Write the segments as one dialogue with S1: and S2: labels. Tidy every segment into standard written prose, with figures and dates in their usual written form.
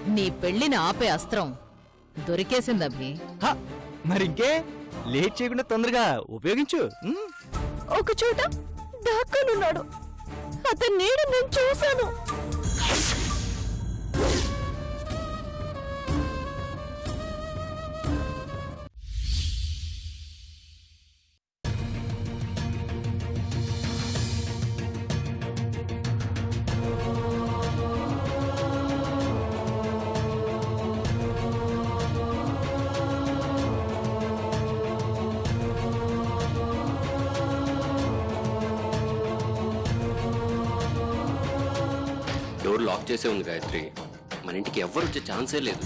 S1: నీ పెళ్లిని ఆపే అస్త్రం దొరికేసింది అభి.
S2: మరింకే లేట్ చేయకుండా తొందరగా ఉపయోగించు.
S3: ఒక చోట దాక్కునున్నాడు. అతని నీడ నేను చూశాను.
S4: డోర్ లాక్ చేసే ఉంది గాయత్రి. మన ఇంటికి ఎవ్వరు వచ్చే ఛాన్సే లేదు.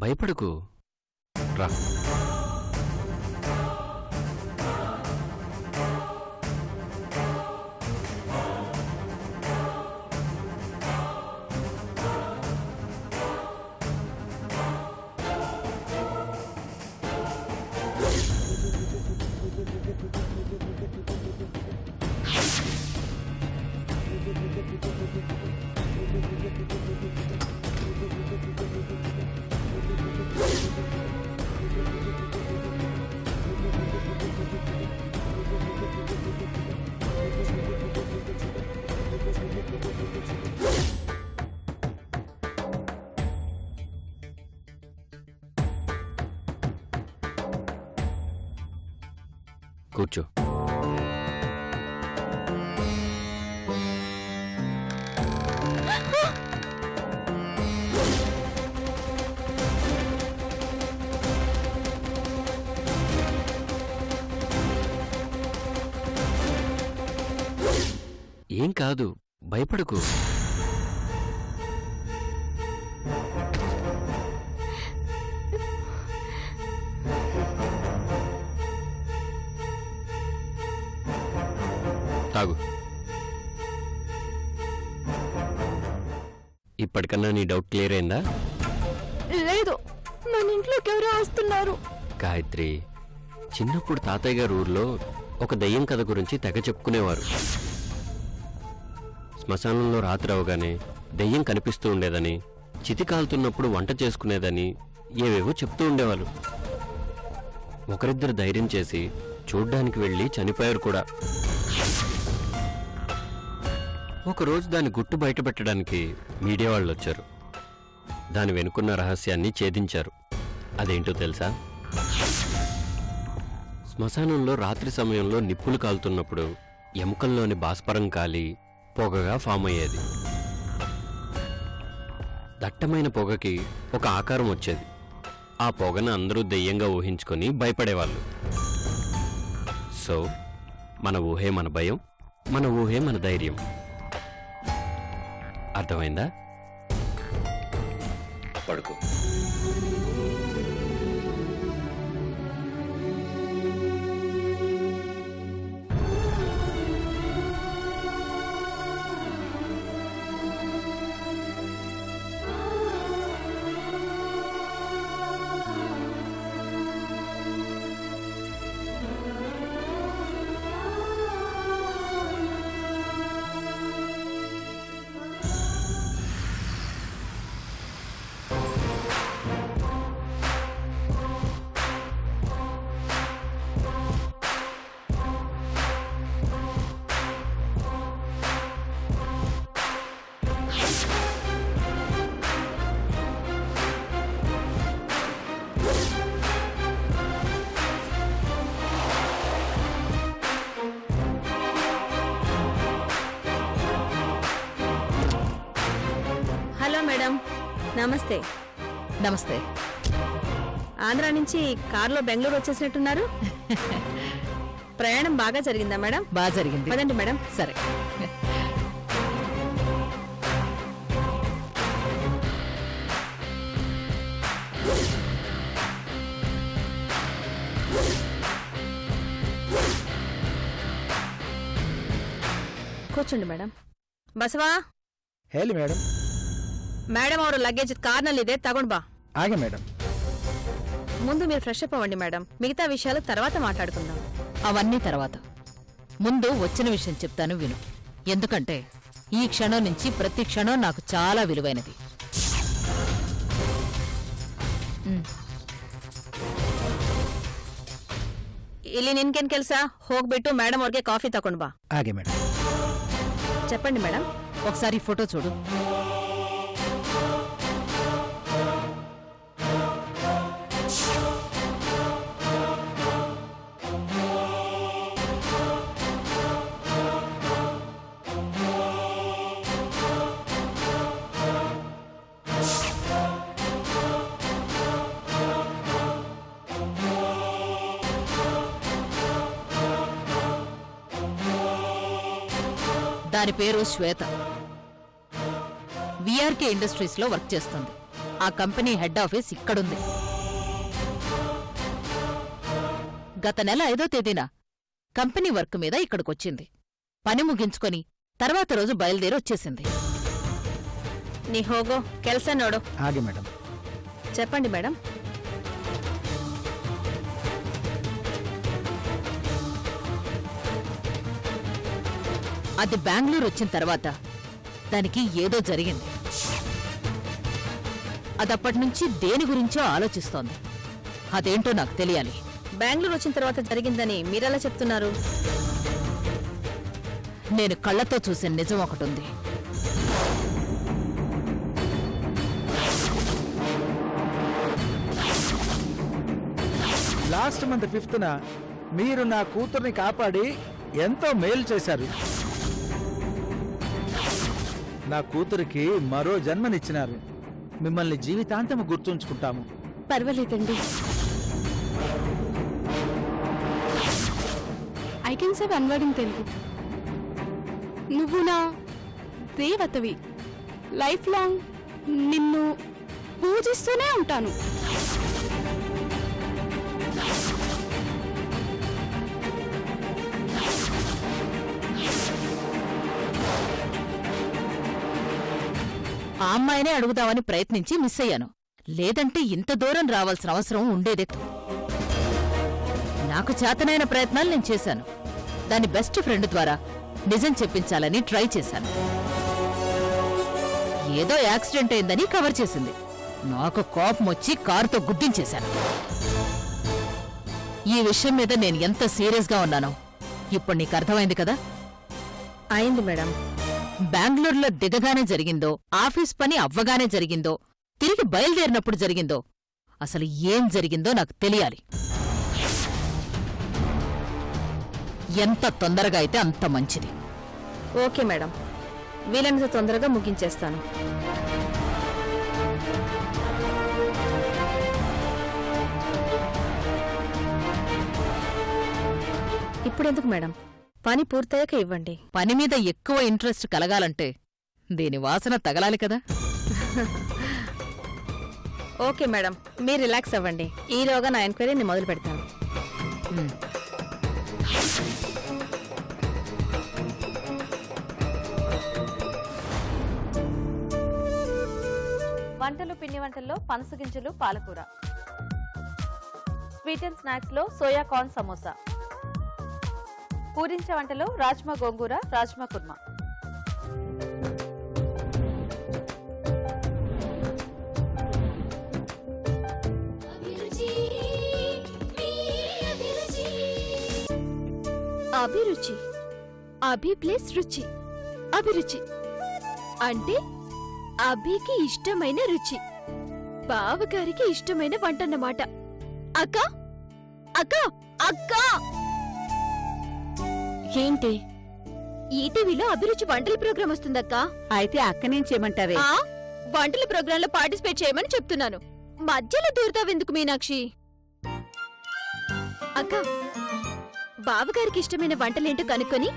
S4: భయపడకు, రా. కూర్చో. ఏం కాదు, భయపడకు. తాగు. ఇప్పటికన్నా నీ డౌట్ క్లియర్ అయిందా?
S3: లేదు, మన ఇంట్లోకి ఎవరో వస్తున్నారు.
S4: గాయత్రి, చిన్నప్పుడు తాతయ్య గారు ఊర్లో ఒక దయ్యం కథ గురించి తెగ చెప్పుకునేవారు. శ్మశానంలో రాత్రి అవగానే దయ్యం కనిపిస్తూ ఉండేదని, చితి కాలుతున్నప్పుడు వంట చేసుకునేదని ఏవేవో చెప్తూ ఉండేవాళ్ళు. ఒకరిద్దరు ధైర్యం చేసి చూడ్డానికి వెళ్ళి చనిపోయారు కూడా. ఒకరోజు దాని గుట్టు బయటపెట్టడానికి మీడియా వాళ్ళు వచ్చారు. దాని వెనుకున్న రహస్యాన్ని ఛేదించారు. అదేంటో తెలుసా? శ్మశానంలో రాత్రి సమయంలో నిప్పులు కాలుతున్నప్పుడు ఎముకల్లోని భాస్వరం కాలి పొగగా ఫామ్ అయ్యేది. దట్టమైన పొగకి ఒక ఆకారం వచ్చేది. ఆ పొగను అందరూ దెయ్యంగా ఊహించుకొని భయపడేవాళ్ళు. సో మన ఊహే మన భయం, మన ఊహే మన ధైర్యం. అర్థమైందా? పడుకో.
S3: మేడం, నమస్తే.
S1: నమస్తే.
S3: ఆంధ్ర నుంచి కార్లో బెంగళూరు వచ్చేసినట్టున్నారు. ప్రయాణం బాగా జరిగిందా మేడం?
S1: బాగా జరిగింది.
S3: పదండి మేడం.
S1: సరే.
S3: ಕೂಚುಂಡಿ ಮೇಡಮ್. ಬಸವಾ,
S5: ಹೇಳಿ ಮೇಡಮ್.
S3: మేడం ಅವರ లగేజ్ కార్నಲ್ಲಿದೆ, తಗೊಂಡ್ బా.
S5: ఆగే మేడం.
S3: ముందు మీరు ఫ్రెష్ అప్ అవ్వండి మేడం, మిగతా విషయాలు తర్వాత మాట్లాడుకుందాం.
S1: అవన్నీ తర్వాత. ముందు వచ్చిన విషయం చెప్తాను విను. ఎందుకంటే ఈ క్షణం నుంచి ప్రతి క్షణం నాకు చాలా విలువైనది.
S3: ಇಲ್ಲಿ ನಿನ್ಗೇನ್ ಕೆಲ್ಸ? ಹೋಗ್ಬಿಟ್ಟು మేడం ಅವ್ರಿಗೆ కాఫీ తಗೊಂಡ್ బా.
S5: ఆగే మేడం.
S3: చెప్పండి మేడం.
S1: ఒకసారి ఈ ఫోటో చూడు. దాని పేరు శ్వేత. విఆర్కే ఇండస్ట్రీస్ లో వర్క్ చేస్తుంది. ఆ కంపెనీ హెడ్ ఆఫీస్ ఇక్కడుంది. గత నెల 5వ తేదీన కంపెనీ వర్క్ మీద ఇక్కడికొచ్చింది. పని ముగించుకొని తర్వాత రోజు బయలుదేరి వచ్చేసింది.
S3: నీ హోగో ಕೆಲ್ಸ ನೋಡು.
S5: ఆగే మేడం.
S3: చెప్పండి మేడం.
S1: అది బెంగళూరు వచ్చిన తర్వాత దానికి ఏదో జరిగింది. అదప్పటినుంచి దేని గురించో ఆలోచిస్తోంది. అదేంటో నాకు తెలియాలి.
S3: బెంగళూరు వచ్చిన తర్వాత జరిగిందని మీరెలా చెప్తున్నారు?
S1: నేను కళ్ళతో చూసిన నిజం ఒకటుంది.
S5: లాస్ట్ మంత్ 5th మీరు నా కూతుర్ని కాపాడి ఎంతో మేలు చేశారు. నా కూతురికి మరో జన్మనిచ్చినారు. మిమ్మల్ని జీవితాంతము గుర్తుంచుకుంటాము.
S3: పర్వాలేదండి.
S6: ఐ కెన్ సేవ్ అన్వర్డింగ్ తెలుగు. నువ్వు నా దేవతవి. లైఫ్ లాంగ్ నిన్ను పూజిస్తూనే ఉంటాను.
S1: ఆ అమ్మాయినే అడుగుదామని ప్రయత్నించి మిస్ అయ్యాను. లేదంటే ఇంత దూరం రావాల్సిన అవసరం ఉండేదే. నాకు చేతనైన ప్రయత్నాలు నేను చేశాను. దాని బెస్ట్ ఫ్రెండ్ ద్వారా నిజం చెప్పించాలని ట్రై చేశాను. ఏదో యాక్సిడెంట్ అయిందని కవర్ చేసింది. నాకు కోపం వచ్చి కారుతో గుద్దించేశాను. ఈ విషయం మీద నేను ఎంత సీరియస్గా ఉన్నానో ఇప్పుడు నీకు అర్థమైంది కదా?
S3: అయింది మేడం.
S1: బెంగళూరులో దిగగానే జరిగిందో, ఆఫీస్ పని అవ్వగానే జరిగిందో, తిరిగి బయలుదేరినప్పుడు జరిగిందో, అసలు ఏం జరిగిందో నాకు తెలియాలి. ఎంత తొందరగా అయితే అంత మంచిది.
S3: ఓకే మేడం, వీలైనంత తొందరగా ముగించేస్తాను. ఇప్పుడెందుకు మేడం? పని పూర్తయ్యాక ఇవ్వండి.
S1: పని మీద ఎక్కువ ఇంట్రెస్ట్ కలగాలంటే దీని వాసన తగలాలి కదా.
S3: ఓకే మేడం, మీరు రిలాక్స్ అవ్వండి. ఈలోగా నా ఎంక్వైరీని మొదలు పెడతాను.
S7: వంటలు పిండి వంటల్లో పనస గింజలు పాలకూర, స్వీట్ అండ్ స్నాక్స్ లో సోయా కార్న్ సమోసా, పూరించే వంటలో రాజ్మా గోంగూర, రాజ్మా కుర్మా.
S6: అభిరుచి. అభి ప్లస్ రుచి. అభిరుచి అంటే అభికి ఇష్టమైన రుచి, బావగారికి ఇష్టమైన వంటన్నమాట. అక్క అక్క అక్క ఏంటి? ఈటీవీలో అభిరుచి వంటల ప్రోగ్రాం వస్తుందక్క.
S8: అయితే అక్కనేం చేయమంటావే?
S6: వంటల ప్రోగ్రాంలో పార్టిసిపేట్ చేయమని చెప్తున్నాను. మధ్యలో దూరతావెందుకు మీనాక్షి? అక్క, బావగారికి ఇష్టమైన వంటలేంటో కనుక్కొని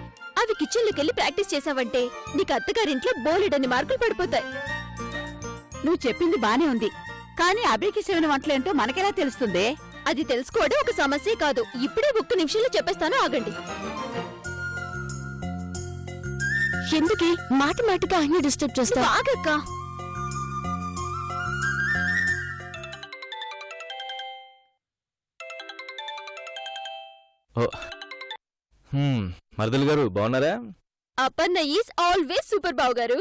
S6: అవి కిచెన్లోకెళ్ళి ప్రాక్టీస్ చేసావంటే నీకు అత్తగారింట్లో బోలెడన్ని మార్కులు పడిపోతాయి.
S8: నువ్వు చెప్పింది బానే ఉంది, కానీ అభికి ఇష్టమైన వంటలేంటో మనకెలా తెలుస్తుందే?
S6: అది తెలుసుకోవడం ఒక సమస్యే కాదు. ఇప్పుడే 1 నిమిషంలో చెప్పేస్తాను, ఆగండి. ఎందుకే మాట మాటగా అన్ని డిస్టర్బ్ చేస్తా ఆగక్క.
S2: మరదలు గారు బాగున్నారా?
S6: అపర్ణ ఈజ్ ఆల్వేస్ సూపర్ బావగారు.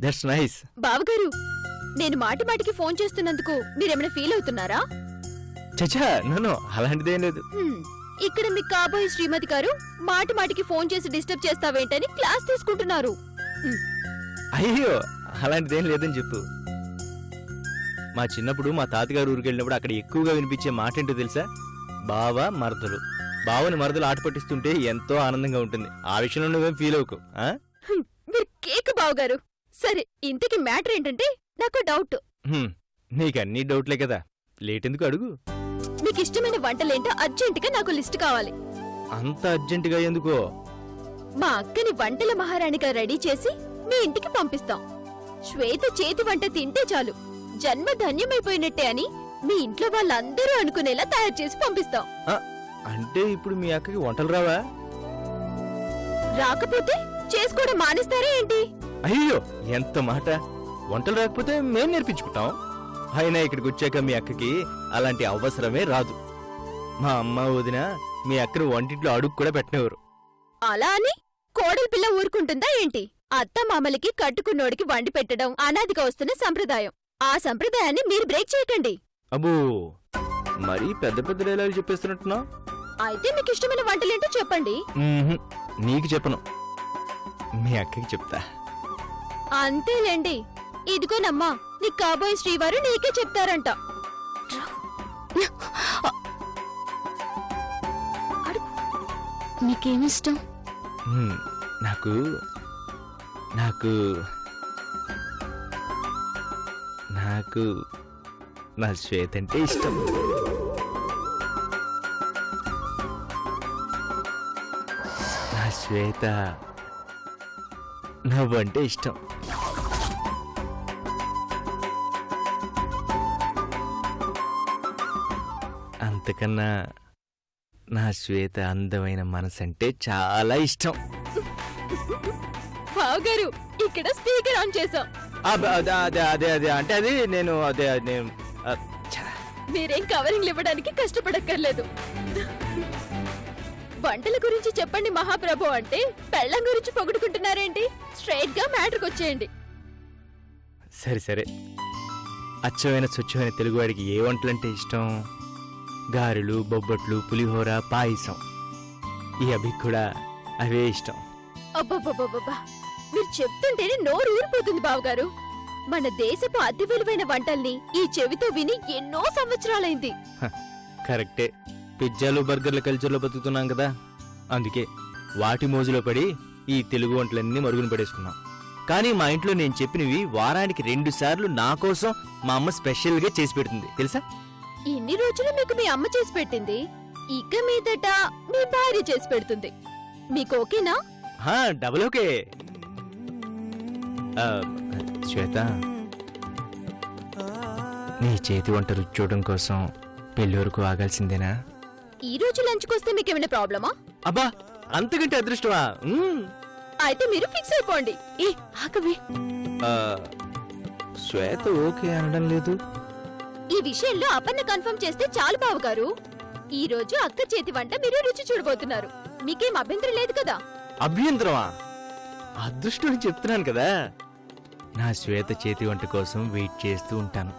S2: That's nice.
S6: బావగారు, నేను మాటి మాటికి ఫోన్ చేస్తున్నందుకు మీరేమైనా ఫీల్ అవుతున్నారా?
S2: చచ్చా నో అలాంటిదేం లేదు.
S6: ఇక్కడ మీ కాబోయే శ్రీమతి గారు మాటి మాటికి ఫోన్ చేసి డిస్టర్బ్ చేస్తావేంటని క్లాస్ తీసుకుంటున్నారు.
S2: అయ్యో అలాంటిదేం లేదని చెప్పు. మా చిన్నప్పుడు మా తాతగారు ఊరికి వెళ్ళినప్పుడు అక్కడ ఎక్కువగా వినిపించే మాట ఏంటో తెలుసా? బావ మరదలు. బావని మరదలు ఆట పట్టిస్తుంటే ఎంతో ఆనందంగా ఉంటుంది. ఆ విషయంలో నువ్వేం ఫీల్ అవ్వకు.
S6: మీరు కేక్ బావగారు. సరే, ఇంతకీ మ్యాటర్ ఏంటంటే నాకు డౌట్.
S2: నీకు అన్ని డౌట్లే కదా, లేట్ ఎందుకు అడుగు.
S6: మీకు ఇష్టమైన వంటలేంటో అర్జెంటుగా నాకు లిస్ట్ కావాలి.
S2: అంత అర్జెంటుగా ఎందుకో?
S6: మా అక్కని వంటల మహారాణిగా రెడీ చేసి మీ ఇంటికి పంపిస్తాం. శ్వేత చేతి వంట తింటే చాలు జన్మ ధన్యమైపోయినట్టే అని మీ ఇంట్లో వాళ్ళందరూ అనుకునేలా తయారు చేసి పంపిస్తాం.
S2: అంటే ఇప్పుడు మీ అక్కకి వంటలు రావా?
S6: రాకపోతే చేసుకోవడం మానేస్తారా ఏంటి?
S2: అయ్యో ఎంత మాట! వంటలు రాకపోతే మేం నేర్పించుకుంటాం. అయినా ఇక్కడికి వచ్చాక మీ అక్కకి అలాంటి అవసరమే రాదు. మా అమ్మ వదిన మీ అక్కను వంటింట్లో అడుగు కూడా పెట్టినవారు.
S6: అలా అని కోడలి పిల్ల ఊరుకుంటుందా ఏంటి? అత్త మామలకి కట్టుకున్నోడికి వండి పెట్టడం అనాదిగా వస్తున్న సంప్రదాయం. ఆ సంప్రదాయాన్ని మీరు బ్రేక్ చేయకండి.
S2: అబ్బో, మరీ పెద్ద పెద్ద డైలాగులు చెప్పేస్తున్నట్టున్నావు.
S6: అయితే మీకు ఇష్టమైన వంటలేంటో చెప్పండి.
S2: నీకు చెప్పను, మీ అక్కకి చెప్తా.
S6: అంతేలేండి. ఇదిగోనమ్మా, నీ కాబోయే శ్రీవారు నీకే చెప్తారంట.
S1: నీకేమిష్టం?
S2: నాకు నాకు నాకు నా శ్వేత అంటే ఇష్టం. నా శ్వేత నవ్వంటే ఇష్టం. అంతకన్నా నా శ్వేత అందమైన మనసంటే చాలా ఇష్టం.
S6: బావగారు, ఇక్కడ స్పీకర్ ఆన్ చేసాం.
S2: అదే అంటే అది నేను
S6: మీరేం కవరింగ్లు ఇవ్వడానికి కష్టపడక్కర్లేదు. వంటల గురించి చెప్పండి మహాప్రభు అంటే పెళ్ళం గురించి పొగుడుకుంటున్నారేంటి? స్ట్రైట్ గా మ్యాటర్కి వచ్చేయండి.
S2: సరే, అచ్చమైన స్వచ్ఛమైన తెలుగువాడికి ఏ వంటలంటే ఇష్టం? గారెలు, బొబ్బట్లు, పులిహోర, పాయసం. ఈ అభికి కూడా అవే ఇష్టం.
S6: అబ్బబ్బబ్బబ్బా, మీరు చెప్తుంటేనే నోరు ఊరిపోతుంది బావగారు. మన దేశపు అతి విలువైన వంటల్ని ఈ చెవితో విని ఎన్నో సంవత్సరాలైంది.
S2: కరెక్టే. పిజ్జాలు, బర్గర్ల కల్చర్లో బతుకుతున్నాం కదా, అందుకే వాటి మోజులో పడి ఈ తెలుగు వంటలన్నీ మరుగున పడేసుకున్నాం. కానీ మా ఇంట్లో నేను చెప్పినవి వారానికి 2 సార్లు నా కోసం మా అమ్మ స్పెషల్గా చేసి పెడుతుంది తెలుసా?
S6: ఇన్ని రోజులు మీకు మీ అమ్మ చేసి పెట్టింది, ఇక మీదట మీ భార్య చేసి పెడుతుంది. మీకు ఓకేనా?
S2: Double okay. శ్వేత, నీ చేతి వంట రుచి చూడడం కోసం పెళ్లి వరకు ఆగాల్సిందేనా?
S6: ఈ రోజు లంచ్కొస్తే మీకేమైనా ప్రాబ్లమా?
S2: అబ్బా, అంతకంటే అదృష్టమా?
S6: అయితే మీరు ఫిక్స్ అయిపోండి.
S1: ఏ ఆకవే.
S2: శ్వేత ఓకే అనడం లేదు.
S6: ఈ విషయంలో అపర్ణ కన్ఫర్మ్ చేస్తే చాలు బావగారు. ఈ రోజు అక్క చేతి వంట మీరు రుచి చూడబోతున్నారు. మీకేం అభ్యంతరం లేదు కదా?
S2: అభ్యంతరమా? అదృష్టం అని చెప్తున్నాను కదా. నా శ్వేత చేతి వంట కోసం వెయిట్ చేస్తూ ఉంటాను.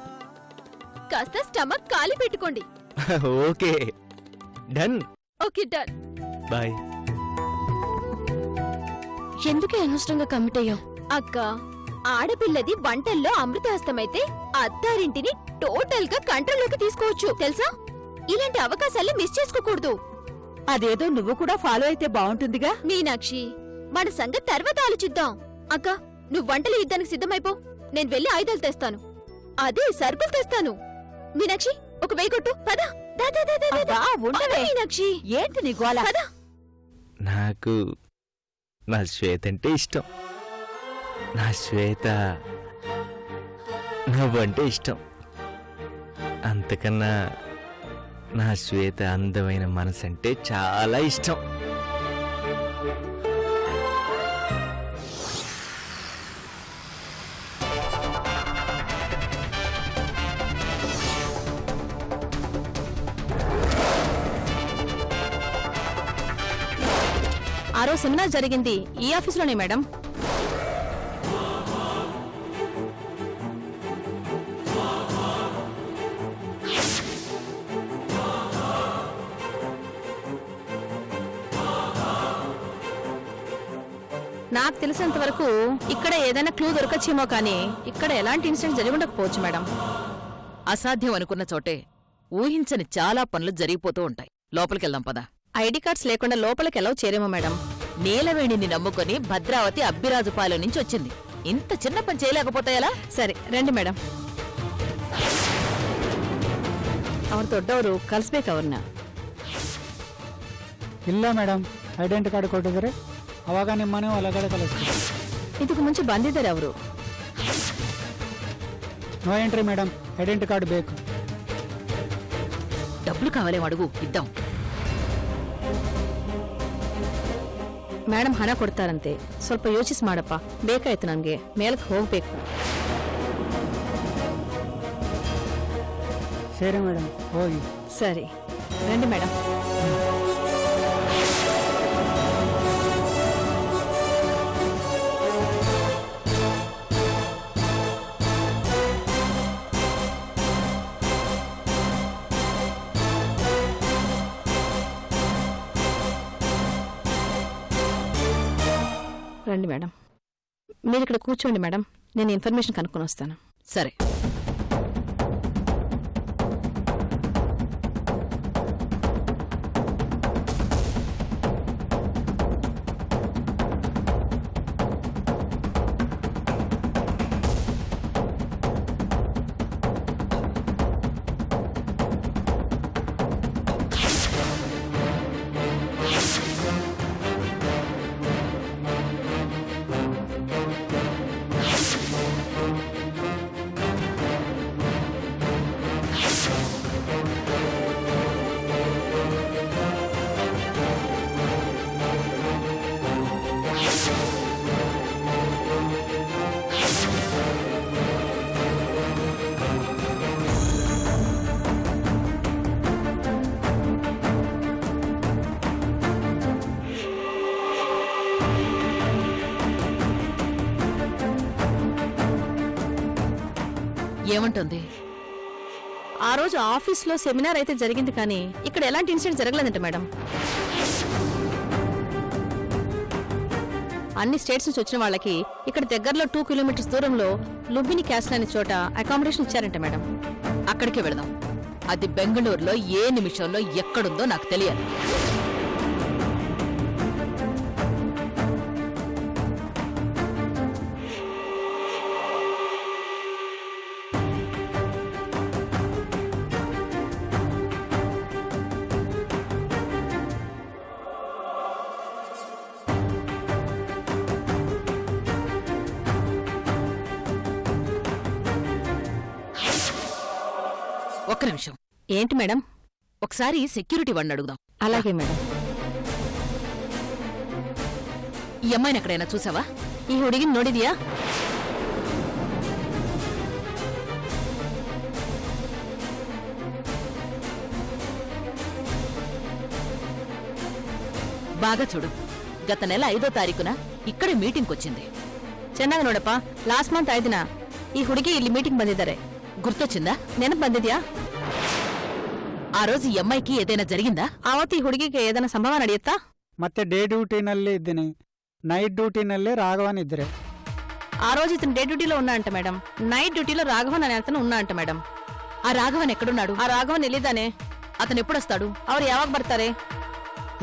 S6: కాస్త స్టమక్ ఖాళీ పెట్టుకోండి.
S2: Okay, done.
S6: Okay, done.
S2: Bye.
S1: ఎందుకే అనవసరంగా కమిట్ అయ్యావు?
S6: అక్క, ఆడపిల్లది వంటల్లో అమృతాస్తమైతే అత్తారింటిని టోటల్ గా కంట్రోల్లోకి తీసుకోవచ్చు తెలుసా? ఇలాంటి అవకాశాలు మిస్ చేసుకోకూడదు.
S8: అదేదో నువ్వు కూడా ఫాలో అయితే బాగుంటుందిగా.
S6: మీనాక్షి, మన సంగతి తర్వాత ఆలోచిద్దాం. అక్క, నువ్వు వంటలు యుద్ధానికి సిద్ధమైపో. నేను వెళ్లి ఆయుధాలు తెస్తాను, అదే సరుకులు తెస్తాను. మీనాక్షి, ఒక వేయి కొట్టు. పద.
S8: అబ్బా, ఉండవే.
S6: మీనాక్షి,
S8: ఏంటి నీ గోల?
S6: పద.
S2: నాకు నా శ్వేత అంటే ఇష్టం. నా శ్వేత నవ్వంటే ఇష్టం. అంతకన్నా నా శ్వేత అందమైన మనసంటే చాలా ఇష్టం.
S3: రోజు సెమినార్ జరిగింది ఈ ఆఫీసులోనే మేడం. నాకు తెలిసినంత వరకు ఇక్కడ ఏదైనా క్లూ దొరకచ్చేమో కానీ ఇక్కడ ఎలాంటి ఇన్సిడెంట్ జరిగి ఉండకపోవచ్చు మేడం.
S1: అసాధ్యం అనుకున్న చోటే ఊహించని చాలా పనులు జరిగిపోతూ ఉంటాయి. లోపలికెళ్దాం పద.
S3: ఐడి కార్డ్స్ లేకుండా లోపలికి ఎలా చేరేమో మేడం.
S1: నీలవేణిని నమ్ముకొని భద్రావతి అబ్బిరాజుపాలెం నుంచి వచ్చింది. ఇంత చిన్న పని చేయలేకపోతే ఎలా?
S3: సరే రండి ಮೇಡಮ್. ಅವ್ರ ದೊಡ್ಡವರು ಕಲಿಸ್ಬೇಕು ಅವ್ರನ್ನ.
S5: ಇಲ್ಲ ಮೇಡಮ್, ಐಡೆಂಟಿ ಕಾರ್ಡ್ ಕೊಟ್ಟಿದ್ರೆ ಅವಾಗ ನಿಮ್ಮನೆ ಒಳಗಡೆ ಕಳಿಸ್ತೀವಿ.
S3: ಇದಕ್ಕೆ ಮುಂಚೆ ಬಂದಿದ್ದಾರೆ ಅವರು.
S5: No entry madam, identity card ಬೇಕು.
S1: డబ్బులు కావాలేమో అడుగు, ఇద్దాం.
S3: ಮೇಡಮ್ ಹಣ ಕೊಡ್ತಾರಂತೆ, ಸ್ವಲ್ಪ ಯೋಚಿಸಿ ಮಾಡಪ್ಪ. ಬೇಕಾಯ್ತು ನನಗೆ, ಮೇಲಕ್ಕೆ ಹೋಗ್ಬೇಕು.
S5: ಸರಿ ಮೇಡಮ್, ಹೋಗಿ.
S3: ಸರಿ ರಂడి ಮೇಡಮ್. రండి మేడం. మీరు ఇక్కడ కూర్చోండి మేడం, నేను ఇన్ఫర్మేషన్ కనుక్కొని వస్తాను.
S1: సరే. ఏమంటుంది?
S3: ఆ రోజు ఆఫీస్లో సెమినార్ అయితే జరిగింది కానీ ఇక్కడ ఎలాంటి ఇన్సిడెంట్ జరగలేదంట మేడం. అన్ని స్టేట్స్ నుంచి వచ్చిన వాళ్ళకి ఇక్కడ దగ్గరలో 2 కిలోమీటర్స్ దూరంలో లుంబిని క్యాస్ల్ అనే చోట అకామిడేషన్ ఇచ్చారంట మేడం.
S1: అక్కడికే వెళదాం. అది బెంగళూరులో ఏ నిమిషంలో ఎక్కడుందో నాకు తెలియాలి. ఒక్క నిమిషం.
S3: ఏంటి మేడం?
S1: ఒకసారి సెక్యూరిటీ వాడిని అడుగుదాం.
S3: అలాగే మేడం.
S1: ఈ అమ్మాయిని ఎక్కడైనా చూసావా?
S3: ఈ ಹುಡುಗಿನ ನೋಡಿದ್ಯಾ?
S1: బాగా చూడు. గత నెల 5వ తారీఖున ఇక్కడే మీటింగ్ వచ్చింది.
S3: ಚೆನ್ನಾಗಿ ನೋಡಪ್ಪ. ಲಾಸ್ಟ್ ಮಂತ್ 5ನ ಈ ಹುಡುಗಿ ಇಲ್ಲಿ ಮೀಟಿಂಗ್ ಬಂದಿದ್ದಾರೆ.
S1: గుర్తొచ్చిందా?
S3: ನೆನಪು ಬಂದಿದ್ಯಾ?
S1: ఆ రోజు ఈ అమ్మాయికి ఏదైనా జరిగిందా?
S3: ಆವತ್ತು ಈ ಹುಡುಗಿಗೆ ಏದನ ಸಂಭವ ನಡೆಯುತ್ತಾ?
S5: ಮತ್ತೆ ಡೇ ಡ್ಯೂಟಿನಲ್ಲಿ ಇದ್ದೀನಿ, ನೈಟ್ ಡ್ಯೂಟಿನಲ್ಲಿ ರಾಘವನ್ ಇದ್ರೆ.
S3: ఆ రోజు ఇతను డే డ్యూటీలో ఉన్నా అంట మేడం. నైట్ డ్యూటీలో రాఘవన్ అనే అతను ఉన్నా అంట మేడం.
S1: ఆ రాఘవన్ ఎక్కడున్నాడు?
S3: ఆ రాఘవన్ ಎಲ್ಲಿದ್ದಾನೆ?
S1: అతను ఎప్పుడొస్తాడు?
S3: ಅವ್ರು ಯಾವಾಗ ಬರ್ತಾರೆ?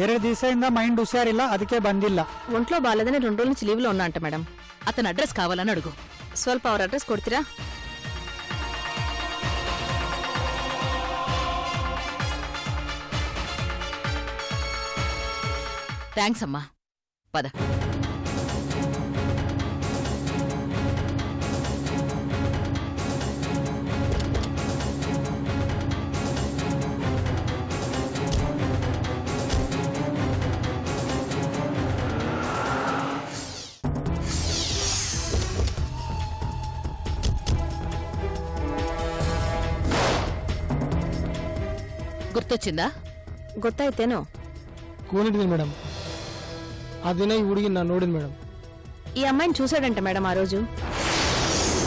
S5: 2 ದಿವಸದಿಂದ ಮೈಂಡ್ ಹುಷಾರಿಲ್ಲ, ಅದಕ್ಕೆ ಬಂದಿಲ್ಲ.
S3: ఒంట్లో బాలేదని 2 రోజుల నుంచి లీవ్లో ఉన్నా అంట మేడం.
S1: అతని అడ్రస్ కావాలని అడుగు.
S3: ಸ್ವಲ್ಪ ಅವ್ರ అడ్రస్ ಕೊಡ್ತೀರಾ?
S1: థ్యాంక్స్ అమ్మా. పద. గుర్తొచ్చిందా?
S3: ಗೊತ್ತಾಯ್ತೇನೋ?
S5: ಕೂಲಿದ್ದೀನಿ ಮೇಡಮ್.
S9: ಆ ದಿನ ಈ ಹುಡುಗಿ ನಾನು ನೋಡಿನಿ ಮೇಡಮ್.
S3: ఈ అమ్మాయిని చూశాడంట మేడం ఆ రోజు.